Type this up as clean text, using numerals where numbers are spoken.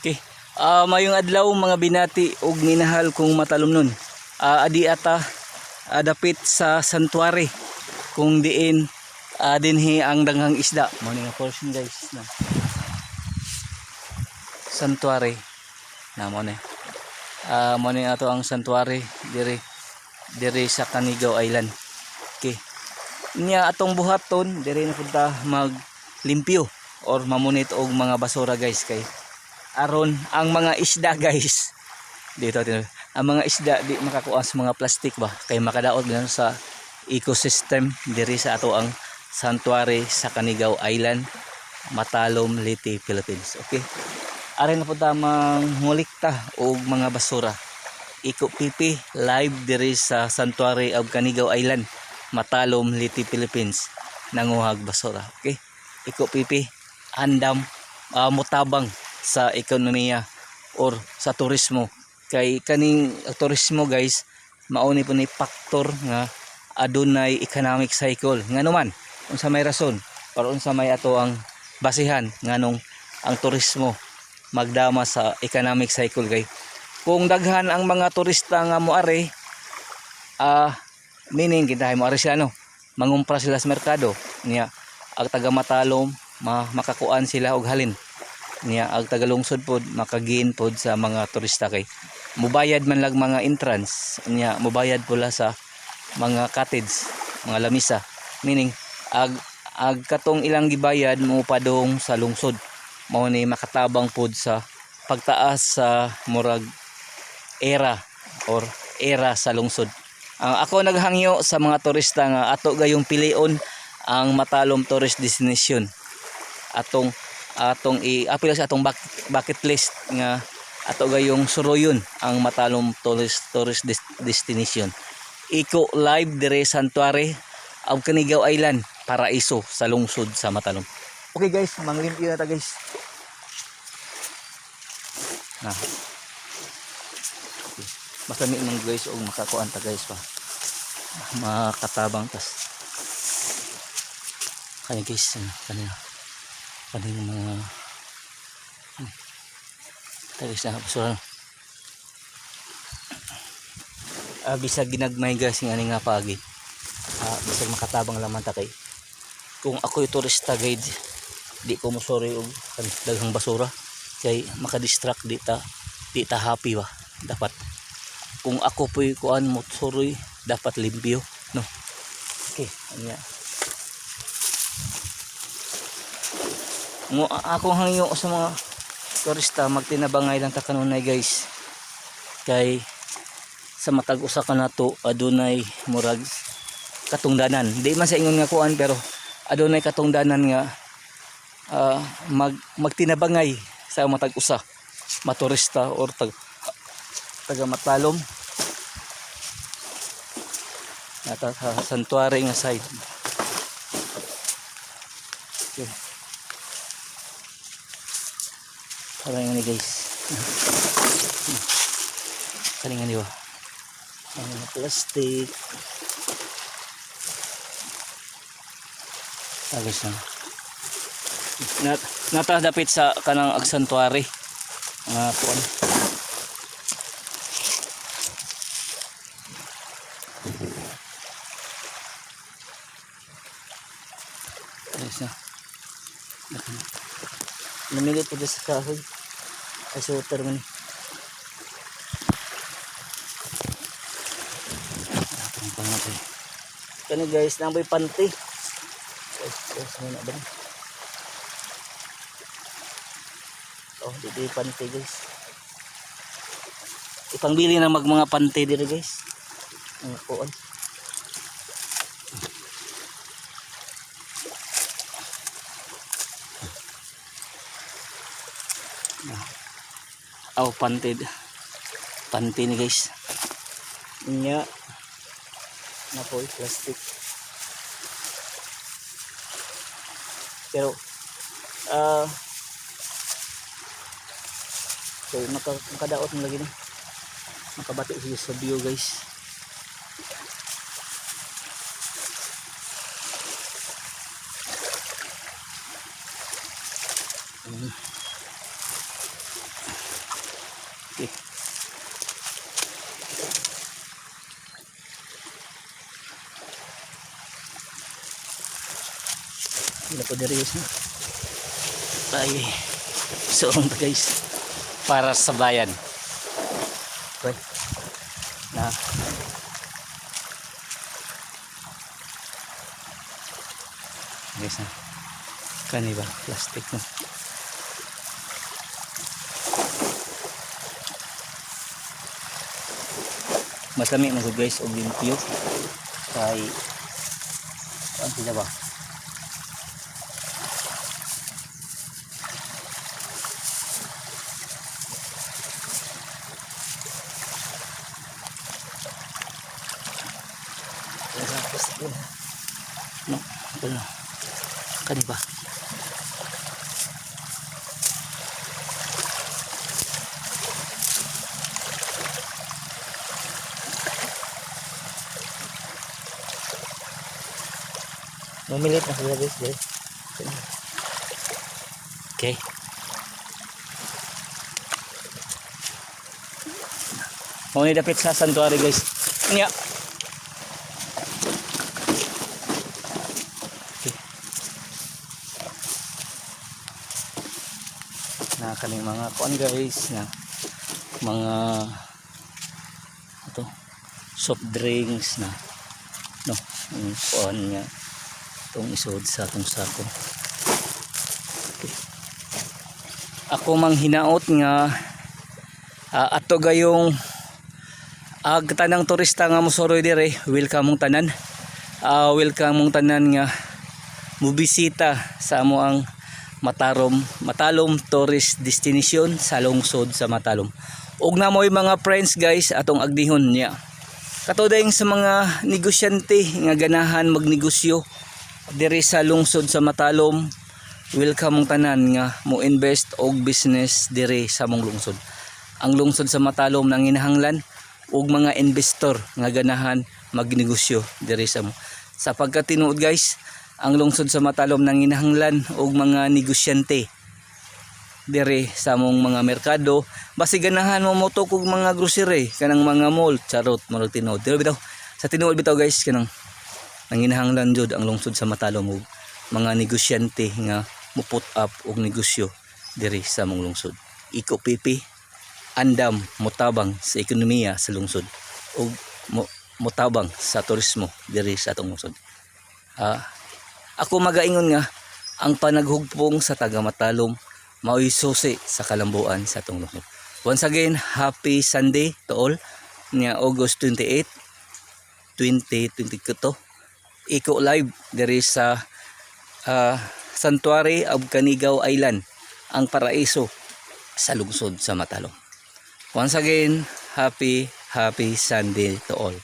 Okay. Mayong adlaw mga binati ug minahal kong matalumnon. Adi ata dapit sa santuary kung diin dinhi ang danghang isda. Mo ni nga portion guys na. Santuary na mo ni. Mo ni ato ang santuary diri sa Canigao Island. Okay. Nya atong buhaton diri na punta maglimpyo or mamunit og mga basura guys kay aron ang mga isda guys dito ang mga isda di makakuha sa mga plastic ba kay makadaot bilang sa ecosystem diri sa ato ang sanctuary sa Canigao Island, Matalom, Leyte, Philippines. Okay, aron na po tamang ngulikta og mga basura. Iko pipi live diri sa sanctuary of Canigao Island, Matalom, Leyte, Philippines, nanguhag basura. Okay, iko pipi andam mutabang sa ekonomiya or sa turismo kay kaning turismo guys mauni po ni factor nga adunay economic cycle nganuman unsa may rason or unsa may ato ang basihan nganong ang turismo magdama sa economic cycle kay kung daghan ang mga turista nga moari meaning kintahay moari sila no mangumpra sila sa merkado niya ang taga Matalom makakuan sila og halin niya ang tagalungsod pod makagain pod sa mga turista kay mubayad man lang mga entrance niya mubayad pula sa mga cottage mga lamisa meaning ag katong ilang gibayad mo padong sa lungsod mao ni makatabang pod sa pagtaas sa murag era sa lungsod. Ako naghangyo sa mga turista nga ato gayong pilion ang Matalom Tourist Destination atong i-apil sa atong bucket list nga ato gayong suroyon ang Matalom Tourist Destination. Iko live dire Santuary of Canigao Island, Paraiso sa lungsod sa Matalom. Okay guys, manglimpyo na ta guys. Basta mi man guys og makakuan ta guys pa. Makatabang tas. Kani guys, kanina mga tagis na basura bisag ginagmay guys nga nga pagi bisag makatabang laman ta kay kung ako yung turista guide di ko musori og daghang basura kay makadistract di ta happy ba dapat kung ako po'y kuan mo soroy dapat limpyo no. Okay anya mo ako hangyo sa mga turista magtinabangay lang ta kanunay guys kay sa matag usa ka nato adunay murag katungdanan di man sa ingon nga kuan pero adunay katungdanan nga magtinabangay sa matag usa maturista or taga Matalom nata sa sanctuary nga side. Okay. Kalingan ni guys. Kalingan niyo. Ang plastic. Agos na. Nata dapit sa kanang agsantuary. Kuan. Agos na. Namilit po sa kahoy. Ay shooter man. Kani guys, nambay panty. Guys, muna ba? Oh, dito panty guys. Ipangbili na mga panty dito guys. Ang kuan. Panty ni guys nya na po plastic pero so makadaot mo lagi ni makabati sa view guys. Okay. Wala po diri guys. Ay, soong guys. Para sa bayan. Okay. Na. Guys na. Kani ba? Plastic na. Mas lami mo guys og limpyo. Kay ano sila ba? No, ano? Kani ba? Mamilit na sila guys. Okay. Mau ni dapit sa santuary guys. Nya. Na kaning mga kuan guys na mga ito soft drinks na no kuan niya itong isod sa atong sako. Okay. Ako mang hinaot nga ato gayong tanang turista nga mosoroy dire, welcome mong tanan. Welcome mong tanan nga mubisita sa amo ang Matalom Tourist Destination sa lungsod sa Matalom. Ug na mo'y mga friends guys atong agdihon niya. Katudayng sa mga negosyante nga ganahan magnegosyo diri sa lungsod sa Matalom, welcome mong tanan nga mo invest og business diri sa mong lungsod. Ang lungsod sa Matalom nang hinahanglan og mga investor nga ganahan magnegosyo diri sa mo. Sapagkat tinuod guys, ang lungsod sa Matalom nang hinahanglan og mga negosyante diri sa mong mga merkado, basi ganahan mo motok og mga grocery kanang mga mall, charot murag tinuod. Pero bitaw sa tinuod bitaw guys kanang nang hinahanglan jud ang lungsod sa Matalom og mga negosyante nga mo put up og negosyo diri sa mong lungsod. Iko pipi andam motabang sa ekonomiya sa lungsod ug motabang sa turismo diri sa atong lungsod. Ako magaingon nga ang panaghugpong sa taga Matalom mao'y susi sa kalambuan sa atong lungsod. Once again, happy Sunday to all. Nya August 28, 2022. Iko live diri sa Santuary of Canigao Island, ang paraiso sa lungsod sa Matalom. Once again, happy Sunday to all.